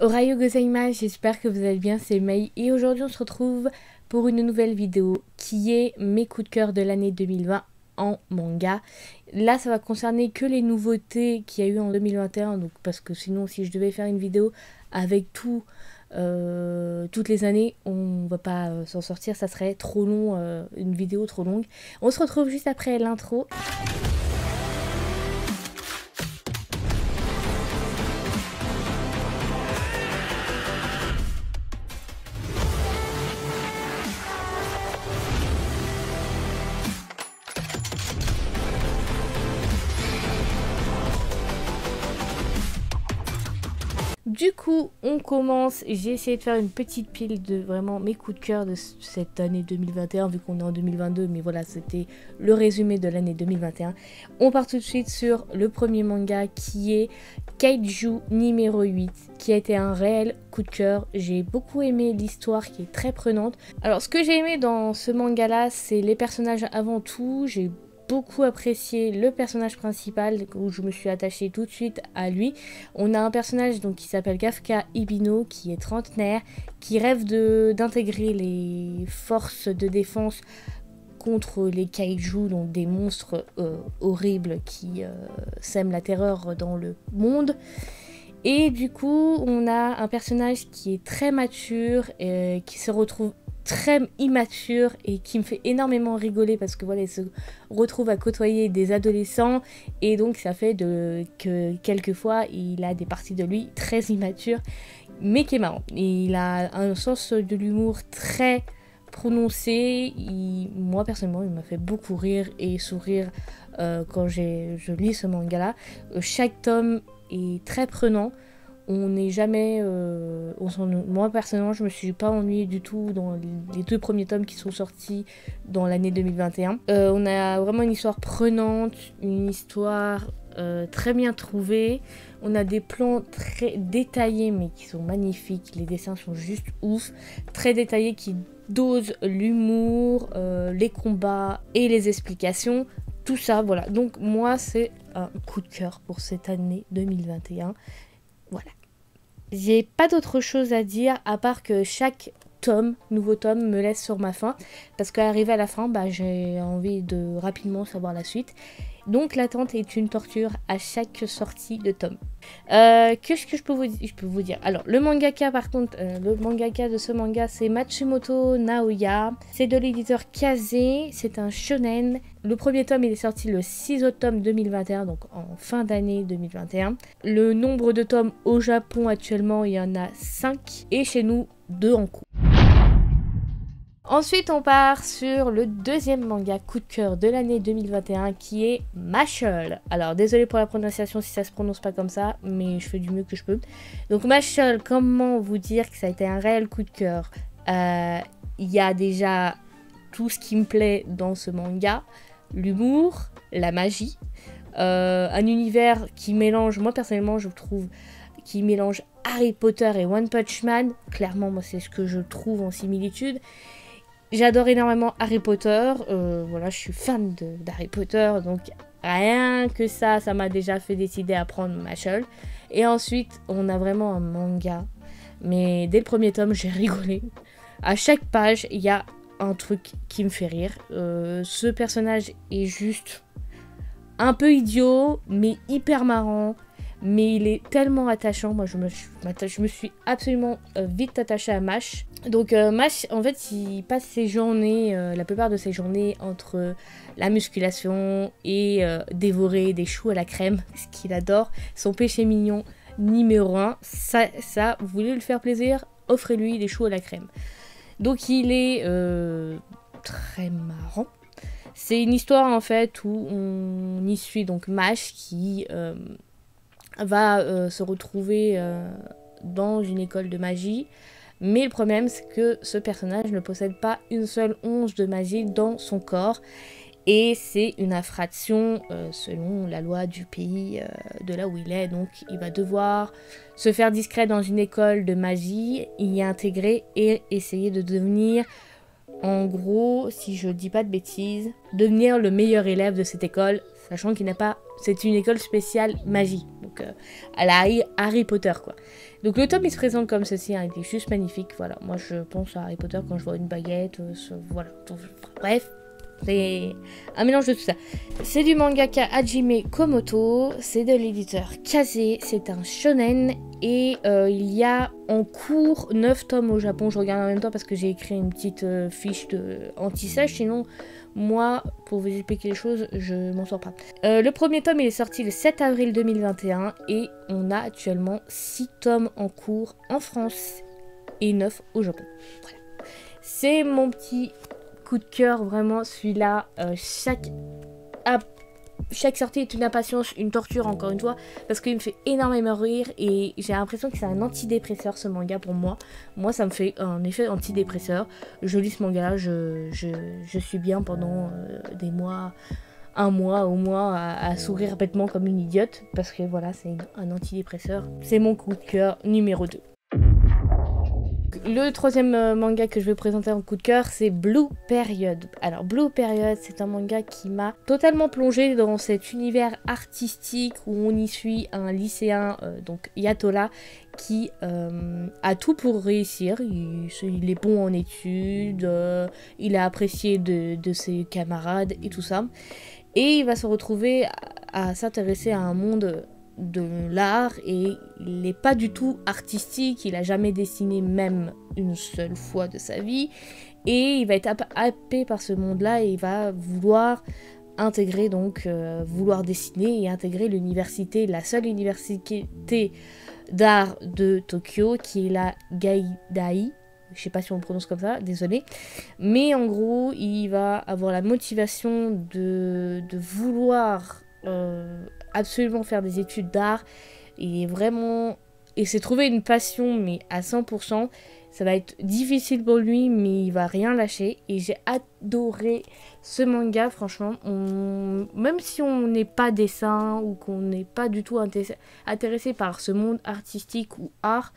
Ohayou gozaimasu, j'espère que vous allez bien, c'est Mei et aujourd'hui on se retrouve pour une nouvelle vidéo qui est mes coups de cœur de l'année 2020 en manga. Là ça va concerner que les nouveautés qu'il y a eu en 2021, donc parce que sinon si je devais faire une vidéo avec toutes les années, on va pas s'en sortir, ça serait trop long, une vidéo trop longue. On se retrouve juste après l'intro. Du coup, on commence. J'ai essayé de faire une petite pile de vraiment mes coups de cœur de cette année 2021, vu qu'on est en 2022. Mais voilà, c'était le résumé de l'année 2021. On part tout de suite sur le premier manga qui est Kaiju numéro 8, qui a été un réel coup de cœur. J'ai beaucoup aimé l'histoire qui est très prenante. Alors, ce que j'ai aimé dans ce manga-là, c'est les personnages avant tout. J'ai beaucoup apprécié le personnage principal où je me suis attachée tout de suite à lui. On a un personnage donc qui s'appelle Kafka Ibino qui est trentenaire, qui rêve d'intégrer les forces de défense contre les kaiju, donc des monstres horribles qui sèment la terreur dans le monde. Et du coup, on a un personnage qui est très mature, qui se retrouve très immature et qui me fait énormément rigoler parce que voilà, il se retrouve à côtoyer des adolescents et donc ça fait que quelquefois il a des parties de lui très immatures mais qui est marrant. Et il a un sens de l'humour très prononcé. Moi personnellement, il m'a fait beaucoup rire et sourire quand je lis ce manga là. Chaque tome est très prenant. On n'est jamais... moi, personnellement, je me suis pas ennuyée du tout dans les deux premiers tomes qui sont sortis dans l'année 2021. On a vraiment une histoire prenante, une histoire très bien trouvée. On a des plans très détaillés, mais qui sont magnifiques. Les dessins sont juste ouf. Très détaillés, qui dosent l'humour, les combats et les explications. Tout ça, voilà. Donc, moi, c'est un coup de cœur pour cette année 2021. Voilà. J'ai pas d'autre chose à dire à part que chaque nouveau tome me laisse sur ma faim. Parce qu'arrivé à la fin, j'ai envie de rapidement savoir la suite. Donc l'attente est une torture à chaque sortie de tome. Qu'est-ce que je peux vous dire? Alors le mangaka par contre, le mangaka de ce manga c'est Matsumoto Naoya. C'est de l'éditeur Kaze, c'est un shonen. Le premier tome il est sorti le 6 octobre 2021, donc en fin d'année 2021. Le nombre de tomes au Japon actuellement il y en a 5 et chez nous 2 en cours. Ensuite, on part sur le deuxième manga coup de cœur de l'année 2021 qui est Mashle. Alors, désolé pour la prononciation si ça se prononce pas comme ça, mais je fais du mieux que je peux. Donc, Mashle, comment vous dire que ça a été un réel coup de cœur? Il y a déjà tout ce qui me plaît dans ce manga, l'humour, la magie, un univers qui mélange, moi personnellement, je trouve, qui mélange Harry Potter et One Punch Man. Clairement, moi, c'est ce que je trouve en similitude. J'adore énormément Harry Potter, voilà, je suis fan d'Harry Potter, donc rien que ça m'a déjà fait décider à prendre Mashle. Et ensuite, on a vraiment un manga, mais dès le premier tome, j'ai rigolé. À chaque page, il y a un truc qui me fait rire. Ce personnage est juste un peu idiot, mais hyper marrant. Mais il est tellement attachant. Moi, je me suis absolument vite attachée à Mash. Donc, Mash, en fait, il passe ses journées, la plupart de ses journées, entre la musculation et dévorer des choux à la crème, ce qu'il adore. Son péché mignon numéro 1. Ça, vous voulez lui faire plaisir, offrez-lui des choux à la crème. Donc, il est très marrant. C'est une histoire, en fait, où on y suit donc Mash qui... va se retrouver dans une école de magie. Mais le problème, c'est que ce personnage ne possède pas une seule once de magie dans son corps. Et c'est une infraction selon la loi du pays de là où il est. Donc il va devoir se faire discret dans une école de magie, y intégrer et essayer de devenir, en gros, si je dis pas de bêtises, devenir le meilleur élève de cette école. sachant qu'il n'a pas... C'est une école spéciale magie, donc à la Harry Potter, quoi. Donc le tome il se présente comme ceci, hein, il est juste magnifique, voilà. Moi je pense à Harry Potter quand je vois une baguette, voilà. Bref, c'est un mélange de tout ça. C'est du mangaka Hajime Komoto, c'est de l'éditeur Kaze, c'est un shonen et il y a en cours 9 tomes au Japon. Je regarde en même temps parce que j'ai écrit une petite fiche anti-sèche, sinon moi, pour vous expliquer les choses, je m'en sors pas. Le premier tome il est sorti le 7 avril 2021 et on a actuellement 6 tomes en cours en France et 9 au Japon. Voilà. C'est mon petit coup de cœur, vraiment, celui-là. Chaque sortie est une impatience, une torture, encore une fois, parce qu'il me fait énormément rire et j'ai l'impression que c'est un antidépresseur, ce manga, pour moi. Moi, ça me fait un effet antidépresseur. Je lis ce manga, je suis bien pendant des mois, un mois au moins, à sourire bêtement comme une idiote, parce que voilà, c'est un antidépresseur. C'est mon coup de cœur numéro 2. Le troisième manga que je vais présenter en coup de cœur, c'est Blue Period. Alors Blue Period, c'est un manga qui m'a totalement plongé dans cet univers artistique où on y suit un lycéen, donc Yatola, qui a tout pour réussir. Il est bon en études, il est apprécié de ses camarades et tout ça. Et il va se retrouver à s'intéresser à un monde de l'art et il n'est pas du tout artistique, il a jamais dessiné même une seule fois de sa vie et il va être happé par ce monde-là et il va vouloir intégrer donc, vouloir dessiner et intégrer l'université, la seule université d'art de Tokyo qui est la Gaidai. Je sais pas si on le prononce comme ça, désolé. Mais en gros, il va avoir la motivation de vouloir absolument faire des études d'art. Il s'est trouvé une passion, mais à 100%. Ça va être difficile pour lui, mais il va rien lâcher. Et j'ai adoré ce manga, franchement. Même si on n'est pas dessin ou qu'on n'est pas du tout intéressé par ce monde artistique ou art,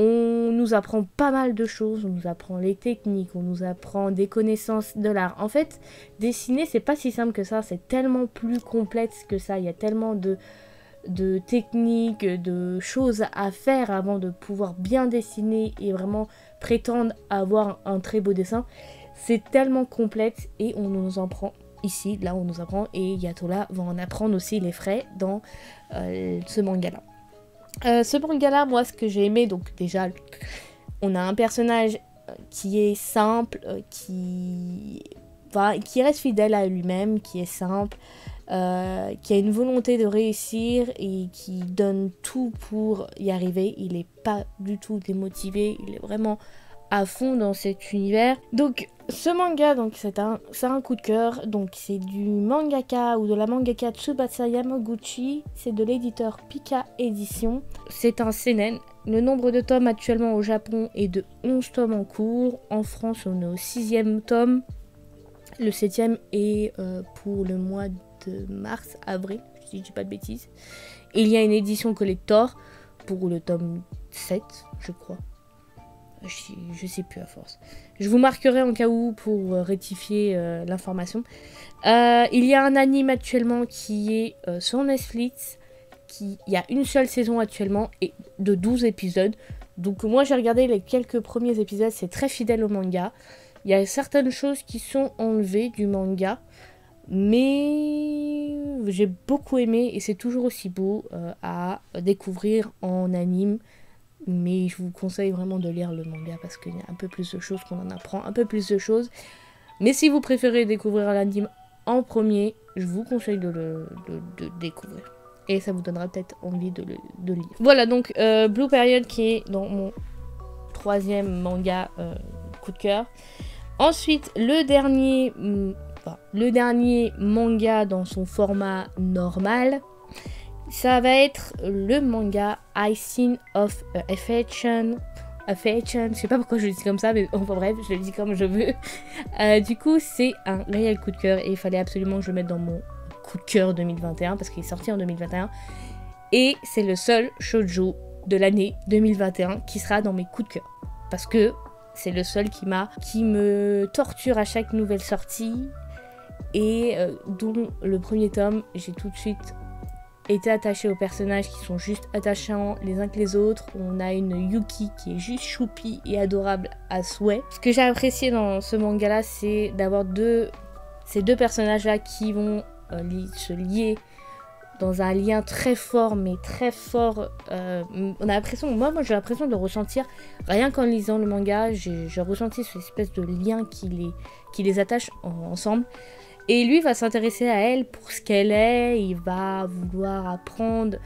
on nous apprend pas mal de choses, on nous apprend les techniques, on nous apprend des connaissances de l'art. En fait, dessiner, c'est pas si simple que ça, c'est tellement plus complexe que ça. Il y a tellement de techniques, de choses à faire avant de pouvoir bien dessiner et vraiment prétendre avoir un très beau dessin. C'est tellement complexe et on nous en prend ici, là on nous apprend, et Yatola va en apprendre aussi les frais dans ce manga-là. Ce manga-là, moi, ce que j'ai aimé, donc déjà, on a un personnage qui est simple, qui reste fidèle à lui-même, qui est simple, qui a une volonté de réussir et qui donne tout pour y arriver. Il n'est pas du tout démotivé, il est vraiment à fond dans cet univers. Donc ce manga, donc c'est un coup de cœur. Donc c'est du mangaka ou de la mangaka Tsubasa Yamaguchi. C'est de l'éditeur Pika Édition. C'est un seinen. Le nombre de tomes actuellement au Japon est de 11 tomes en cours. En France, on est au 6e tome. Le 7e est pour le mois de mars, avril, si je dis pas de bêtises. Et il y a une édition collector pour le tome 7, je crois. Je sais plus à force. Je vous marquerai en cas où pour rectifier l'information. Il y a un anime actuellement qui est sur Netflix. Il y a une seule saison actuellement et de 12 épisodes. Donc moi j'ai regardé les quelques premiers épisodes, c'est très fidèle au manga. Il y a certaines choses qui sont enlevées du manga. Mais j'ai beaucoup aimé et c'est toujours aussi beau à découvrir en anime. Mais je vous conseille vraiment de lire le manga parce qu'il y a un peu plus de choses, qu'on en apprend un peu plus de choses. Mais si vous préférez découvrir l'anime en premier, je vous conseille de le découvrir. Et ça vous donnera peut-être envie de lire. Voilà donc Blue Period qui est dans mon 3e manga coup de cœur. Ensuite, le dernier manga dans son format normal, ça va être le manga I Seen of Affection. Je sais pas pourquoi je le dis comme ça, mais enfin bref, je le dis comme je veux. Du coup, c'est un réel coup de cœur et il fallait absolument que je le mette dans mon coup de cœur 2021 parce qu'il est sorti en 2021. Et c'est le seul shoujo de l'année 2021 qui sera dans mes coups de cœur. Parce que c'est le seul qui me torture à chaque nouvelle sortie. et dont le premier tome, j'ai tout de suite été attachée aux personnages qui sont juste attachants les uns que les autres. On a une Yuki qui est juste choupie et adorable à souhait. Ce que j'ai apprécié dans ce manga là, c'est d'avoir ces deux personnages là qui vont se lier dans un lien très fort, mais très fort. On a l'impression, moi j'ai l'impression de le ressentir rien qu'en lisant le manga. J'ai ressenti cette espèce de lien qui les attache ensemble. Et lui va s'intéresser à elle pour ce qu'elle est. Il va vouloir apprendre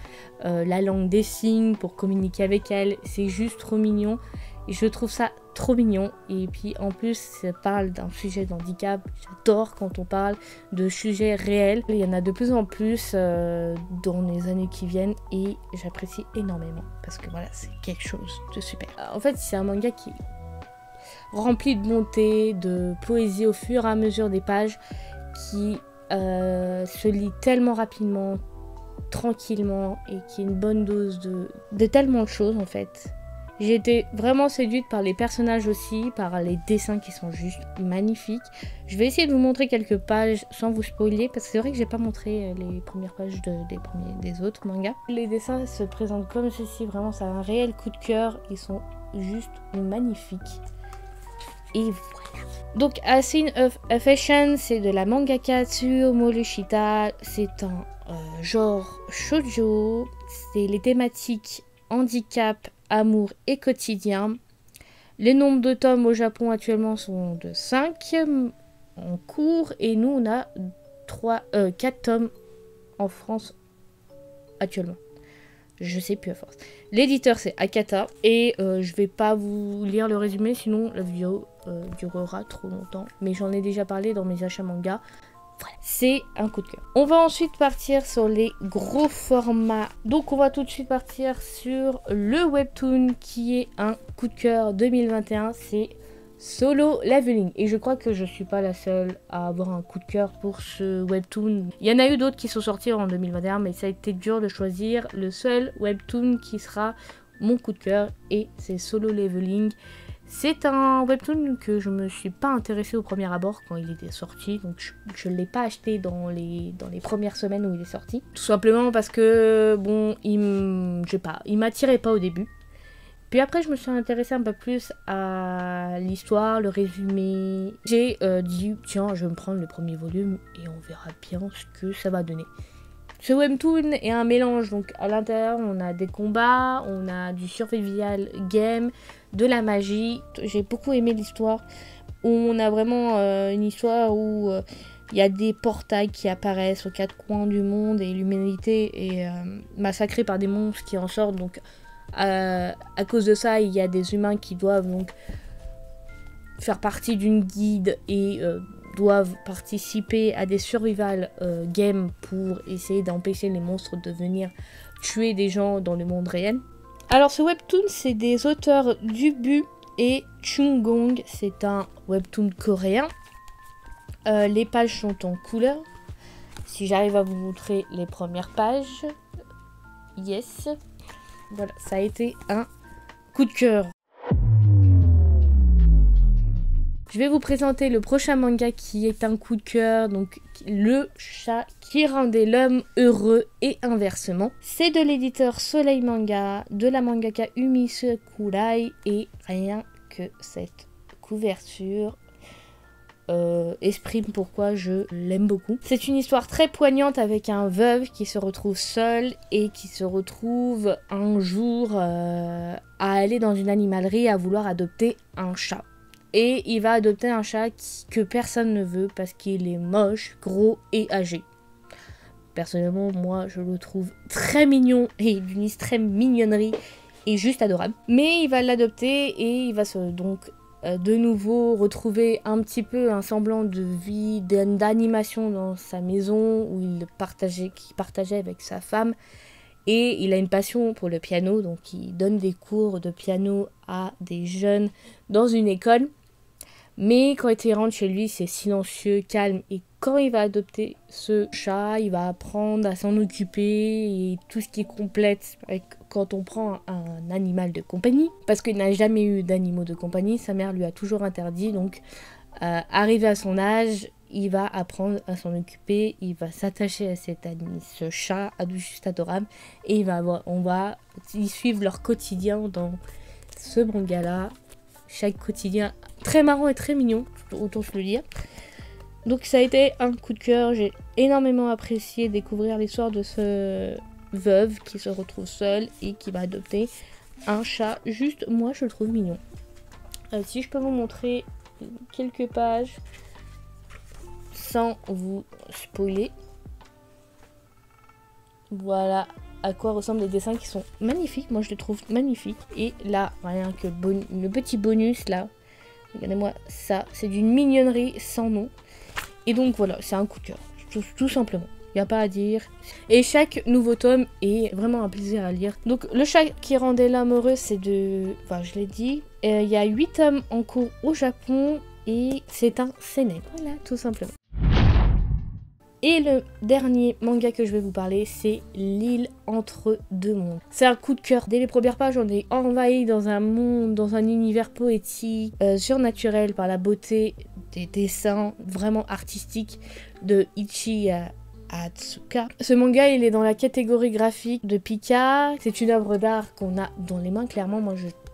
la langue des signes pour communiquer avec elle. C'est juste trop mignon. Et je trouve ça trop mignon. Et puis en plus, ça parle d'un sujet d'handicap. J'adore quand on parle de sujets réels. Il y en a de plus en plus dans les années qui viennent. Et j'apprécie énormément. Parce que voilà, c'est quelque chose de super. En fait, c'est un manga qui est rempli de bonté, de poésie au fur et à mesure des pages. Qui se lit tellement rapidement, tranquillement, et qui est une bonne dose de tellement de choses en fait. J'ai été vraiment séduite par les personnages aussi, par les dessins qui sont juste magnifiques. Je vais essayer de vous montrer quelques pages sans vous spoiler, parce que c'est vrai que j'ai pas montré les premières pages des autres mangas. Les dessins se présentent comme ceci, vraiment c'est un réel coup de cœur, ils sont juste magnifiques. Et voilà. Donc, A Scene of Affection, c'est de la mangaka Tsuyo Morishita. C'est un genre shoujo. C'est les thématiques handicap, amour et quotidien. Les nombres de tomes au Japon actuellement sont de 5 en cours. Et nous, on a 4 tomes en France actuellement. Je sais plus à force. L'éditeur c'est Akata et je vais pas vous lire le résumé sinon la vidéo durera trop longtemps. Mais j'en ai déjà parlé dans mes achats manga. Voilà, c'est un coup de cœur. On va ensuite partir sur les gros formats. Donc on va tout de suite partir sur le webtoon qui est un coup de cœur 2021. C'est Solo Leveling. Et je crois que je suis pas la seule à avoir un coup de cœur pour ce webtoon. Il y en a eu d'autres qui sont sortis en 2021, mais ça a été dur de choisir. Le seul webtoon qui sera mon coup de cœur, et c'est Solo Leveling. C'est un webtoon que je me suis pas intéressée au premier abord quand il était sorti. Donc je ne l'ai pas acheté dans les premières semaines où il est sorti. Tout simplement parce que, bon, il m'attirait pas au début. Puis après, je me suis intéressée un peu plus à l'histoire, le résumé. J'ai dit, tiens, je vais me prendre le premier volume et on verra bien ce que ça va donner. Ce webtoon est un mélange, donc à l'intérieur, on a des combats, on a du survival game, de la magie. J'ai beaucoup aimé l'histoire. On a vraiment une histoire où il y a des portails qui apparaissent aux quatre coins du monde et l'humanité est massacrée par des monstres qui en sortent, donc... à cause de ça, il y a des humains qui doivent donc faire partie d'une guilde et doivent participer à des survival games pour essayer d'empêcher les monstres de venir tuer des gens dans le monde réel. Alors ce webtoon, c'est des auteurs Dubu et Chung Gong. C'est un webtoon coréen. Les pages sont en couleur. Si j'arrive à vous montrer les premières pages. Yes. Voilà, ça a été un coup de cœur. Je vais vous présenter le prochain manga qui est un coup de cœur, donc Le chat qui rendait l'homme heureux et inversement. C'est de l'éditeur Soleil Manga, de la mangaka Umi Sakurai, et rien que cette couverture exprime pourquoi je l'aime beaucoup. C'est une histoire très poignante avec un veuve qui se retrouve seul et qui se retrouve un jour à aller dans une animalerie à vouloir adopter un chat. Et il va adopter un chat que personne ne veut parce qu'il est moche, gros et âgé. Personnellement, moi, je le trouve très mignon et d'une extrême mignonnerie et juste adorable. Mais il va l'adopter et il va donc de nouveau retrouver un petit peu un semblant de vie, d'animation dans sa maison où qu'il partageait avec sa femme. Et il a une passion pour le piano, donc il donne des cours de piano à des jeunes dans une école. Mais quand il rentre chez lui, c'est silencieux, calme. Et quand il va adopter ce chat, il va apprendre à s'en occuper et tout ce qui est complète quand on prend un animal de compagnie. Parce qu'il n'a jamais eu d'animaux de compagnie, sa mère lui a toujours interdit. Donc, arrivé à son âge, il va apprendre à s'en occuper, il va s'attacher à ce chat juste adorable et on va y suivre leur quotidien dans ce manga-là. Chaque quotidien très marrant et très mignon, autant se le dire. Donc ça a été un coup de cœur, j'ai énormément apprécié découvrir l'histoire de ce veuve qui se retrouve seule et qui va adopter un chat. Juste, moi je le trouve mignon. Si je peux vous montrer quelques pages sans vous spoiler. Voilà à quoi ressemblent les dessins qui sont magnifiques. Moi je les trouve magnifiques. Et là, rien que le petit bonus là. Regardez-moi ça. C'est d'une mignonnerie sans nom. Et donc voilà, c'est un coup de cœur. Tout simplement. Il n'y a pas à dire. Et chaque nouveau tome est vraiment un plaisir à lire. Donc le chat qui rendait l'âme heureuse, c'est de... Enfin, je l'ai dit. Il y a 8 tomes en cours au Japon. Et c'est un seinen. Voilà, tout simplement. Et le dernier manga que je vais vous parler, c'est L'île entre deux mondes. C'est un coup de cœur. Dès les premières pages, on est envahi dans un monde, dans un univers poétique, surnaturel par la beauté des dessins vraiment artistiques de Ichi Atsuka. Ce manga, il est dans la catégorie graphique de Pika. C'est une œuvre d'art qu'on a dans les mains, clairement.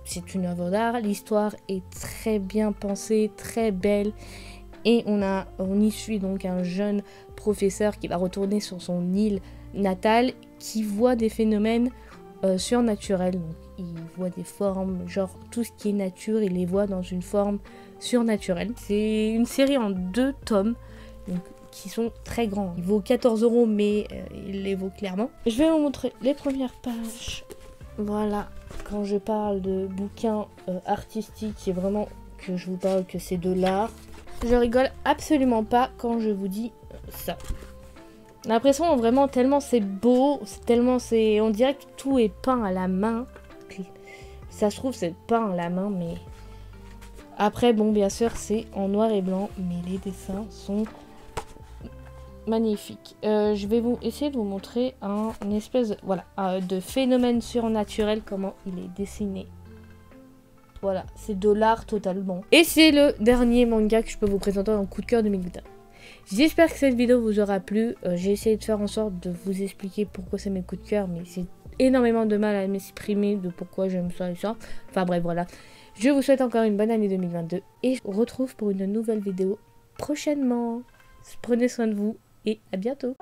C'est une œuvre d'art. L'histoire est très bien pensée, très belle. Et on y suit donc un jeune professeur qui va retourner sur son île natale, qui voit des phénomènes surnaturels. Donc, il voit des formes, genre tout ce qui est nature, il les voit dans une forme surnaturelle. C'est une série en 2 tomes, donc, qui sont très grands. Il vaut 14 €, mais il les vaut clairement. Je vais vous montrer les premières pages. Voilà, quand je parle de bouquins artistiques, c'est vraiment que je vous parle que c'est de l'art. Je rigole absolument pas quand je vous dis ça. L'impression vraiment tellement c'est beau, on dirait que tout est peint à la main. Ça se trouve c'est peint à la main, mais après bon bien sûr c'est en noir et blanc, mais les dessins sont magnifiques. Je vais essayer de vous montrer une espèce de phénomène surnaturel, comment il est dessiné. Voilà, c'est de l'art totalement. Et c'est le dernier manga que je peux vous présenter en coup de cœur 2021. J'espère que cette vidéo vous aura plu. J'ai essayé de faire en sorte de vous expliquer pourquoi c'est mes coups de cœur, mais c'est énormément de mal à m'exprimer de pourquoi j'aime ça et ça. Enfin bref, voilà. Je vous souhaite encore une bonne année 2022 et je vous retrouve pour une nouvelle vidéo prochainement. Prenez soin de vous et à bientôt.